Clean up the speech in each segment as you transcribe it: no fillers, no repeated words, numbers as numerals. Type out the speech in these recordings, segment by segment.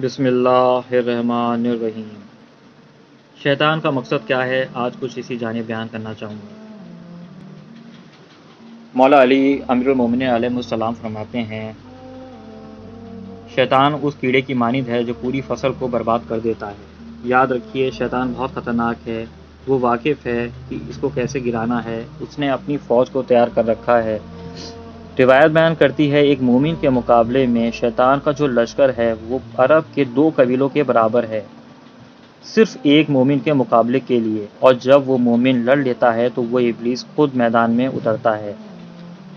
بسم اللہ الرحمن الرحیم۔ شیطان کا مقصد کیا ہے، آج کچھ اسی جانب بیان کرنا چاہوں گا۔ مولا علی امیر المومنین علیہ السلام فرماتے ہیں، شیطان اس کیڑے کی مانند ہے جو پوری فصل کو برباد کر دیتا ہے۔ یاد رکھیے، شیطان بہت خطرناک ہے، وہ واقف ہے کہ اس کو کیسے گرانا ہے، اس نے اپنی فوج کو تیار کر رکھا ہے۔ روایت بیان کرتی ہے، ایک مومن کے مقابلے میں شیطان کا جو لشکر ہے وہ عرب کے 2 قبیلوں کے برابر ہے، صرف ایک مومن کے مقابلے کے لیے، اور جب وہ مومن لڑ لیتا ہے تو وہ ابلیس خود میدان میں اترتا ہے۔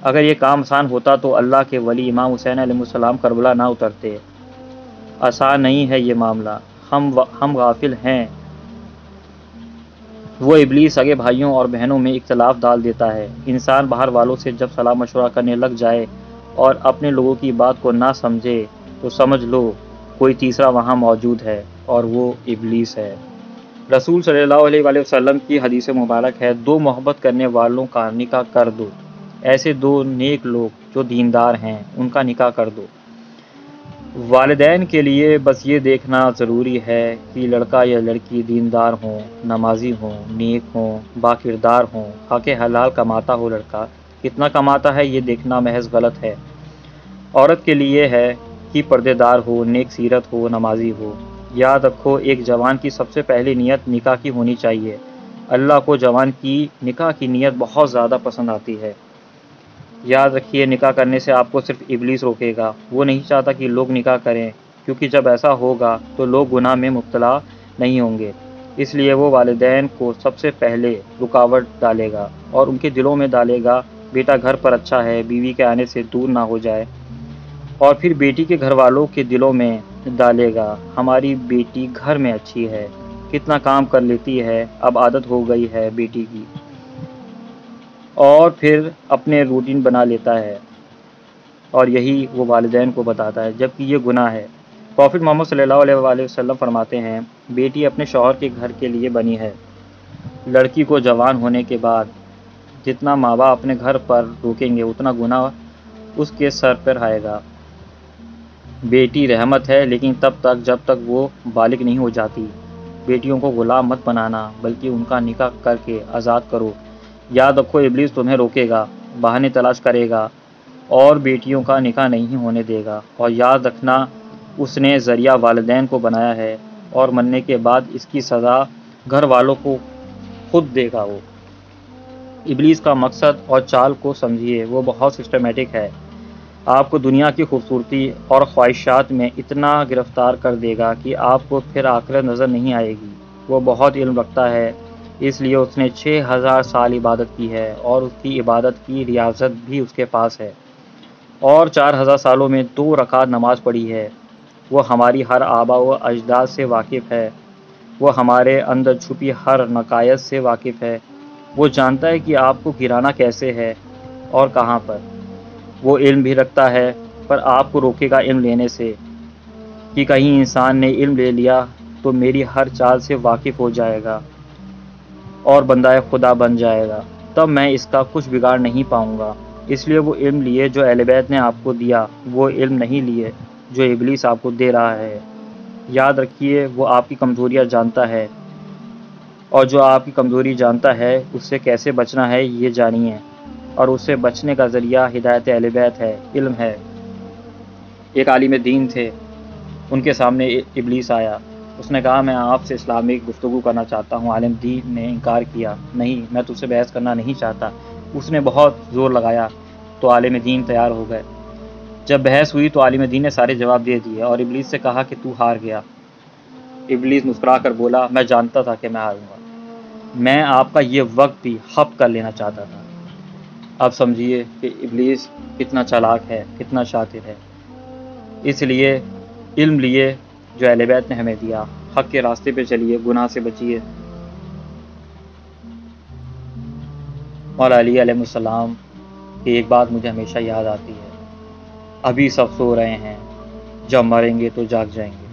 اگر یہ کام آسان ہوتا تو اللہ کے ولی امام حسین علیہ السلام کربلا نہ اترتے۔ آسان نہیں ہے یہ معاملہ، ہم غافل ہیں۔ وہ ابلیس سگے بھائیوں اور بہنوں میں اختلاف ڈال دیتا ہے۔ انسان باہر والوں سے جب صلاح مشورہ کرنے لگ جائے اور اپنے لوگوں کی بات کو نہ سمجھے تو سمجھ لو کوئی تیسرا وہاں موجود ہے، اور وہ ابلیس ہے۔ رسول صلی اللہ علیہ وآلہ وسلم کی حدیث مبارک ہے، 2 محبت کرنے والوں کا نکاح کر دو، ایسے 2 نیک لوگ جو دیندار ہیں ان کا نکاح کر دو۔ والدین کے لیے بس یہ دیکھنا ضروری ہے کہ لڑکا یا لڑکی دیندار ہوں، نمازی ہوں، نیک ہوں، با کردار ہوں، حق حلال کماتا ہو۔ لڑکا کتنا کماتا ہے یہ دیکھنا محض غلط ہے۔ عورت کے لیے ہے کہ پردے دار ہو، نیک سیرت ہو، نمازی ہو۔ یاد رکھو، ایک جوان کی سب سے پہلی نیت نکاح کی ہونی چاہیے۔ اللہ کو جوان کی نکاح کی نیت بہت زیادہ پسند آتی ہے۔ یاد رکھیے، نکاح کرنے سے آپ کو صرف ابلیس روکے گا، وہ نہیں چاہتا کہ لوگ نکاح کریں، کیونکہ جب ایسا ہوگا تو لوگ گناہ میں مبتلا نہیں ہوں گے۔ اس لیے وہ والدین کو سب سے پہلے رکاوٹ ڈالے گا اور ان کے دلوں میں ڈالے گا بیٹا گھر پر اچھا ہے، بیوی کے آنے سے دور نہ ہو جائے، اور پھر بیٹی کے گھر والوں کے دلوں میں ڈالے گا ہماری بیٹی گھر میں اچھی ہے، کتنا کام کر لیتی ہے، اب عادت ہو گئی ہے بیٹی کی، اور پھر اپنے روٹین بنا لیتا ہے، اور یہی وہ والدین کو بتاتا ہے، جبکہ یہ گناہ ہے۔ پروفٹ محمد صلی اللہ علیہ وآلہ وسلم فرماتے ہیں، بیٹی اپنے شوہر کے گھر کے لیے بنی ہے۔ لڑکی کو جوان ہونے کے بعد جتنا ماں باپ اپنے گھر پر روکیں گے اتنا گناہ اس کے سر پر آئے گا۔ بیٹی رحمت ہے، لیکن تب تک جب تک وہ بالغ نہیں ہو جاتی۔ بیٹیوں کو غلام مت بنانا، بلکہ ان کا نکاح کر کے آزاد کرو۔ یاد رکھو، ابلیس تمہیں روکے گا، بہانے تلاش کرے گا اور بیٹیوں کا نکاح نہیں ہونے دے گا، اور یاد رکھنا اس نے ذریعہ والدین کو بنایا ہے، اور مرنے کے بعد اس کی سزا گھر والوں کو خود دے گا۔ وہ ابلیس کا مقصد اور چال کو سمجھیے، وہ بہت سسٹمیٹک ہے۔ آپ کو دنیا کی خوبصورتی اور خواہشات میں اتنا گرفتار کر دے گا کہ آپ کو پھر آخرت نظر نہیں آئے گی۔ وہ بہت علم رکھتا ہے، اس لیے اس نے 6000 سال عبادت کی ہے، اور اس کی عبادت کی ریاضت بھی اس کے پاس ہے، اور 4000 سالوں میں 2 رکعت نماز پڑھی ہے۔ وہ ہماری ہر آباء و اجداد سے واقف ہے، وہ ہمارے اندر چھپی ہر نقائص سے واقف ہے۔ وہ جانتا ہے کہ آپ کو گرانا کیسے ہے اور کہاں پر۔ وہ علم بھی رکھتا ہے، پر آپ کو روکے گا علم لینے سے، کہ کہیں انسان نے علم لے لیا تو میری ہر چال سے واقف ہو جائے گا اور بندہ خدا بن جائے گا، تب میں اس کا کچھ بگاڑ نہیں پاؤں گا۔ اس لیے وہ علم لیے جو اہل بیت نے آپ کو دیا، وہ علم نہیں لیے جو ابلیس آپ کو دے رہا ہے۔ یاد رکھیے، وہ آپ کی کمزوریاں جانتا ہے، اور جو آپ کی کمزوری جانتا ہے اس سے کیسے بچنا ہے یہ جانیے، اور اس سے بچنے کا ذریعہ ہدایت اہل بیت ہے، علم ہے۔ ایک عالم دین تھے، ان کے سامنے ابلیس آیا، اس نے کہا، میں آپ سے اسلامک گفتگو کرنا چاہتا ہوں۔ عالم دین نے انکار کیا، نہیں، میں تجھ سے بحث کرنا نہیں چاہتا۔ اس نے بہت زور لگایا تو عالم دین تیار ہو گئے۔ جب بحث ہوئی تو عالم دین نے سارے جواب دے دیے، اور ابلیس سے کہا کہ تو ہار گیا۔ ابلیس مسکرا کر بولا، میں جانتا تھا کہ میں ہاروں گا، میں آپ کا یہ وقت بھی ہضم کر لینا چاہتا تھا۔ اب سمجھیے کہ ابلیس کتنا چالاک ہے، کتنا شاطر ہے۔ اس لیے علم لیے جو اہل بیت نے ہمیں دیا، حق کے راستے پہ چلیے، گناہ سے بچیے۔ مولا علی علیہ السلام کی ایک بات مجھے ہمیشہ یاد آتی ہے، ابھی سب سو رہے ہیں، جب مریں گے تو جاگ جائیں گے۔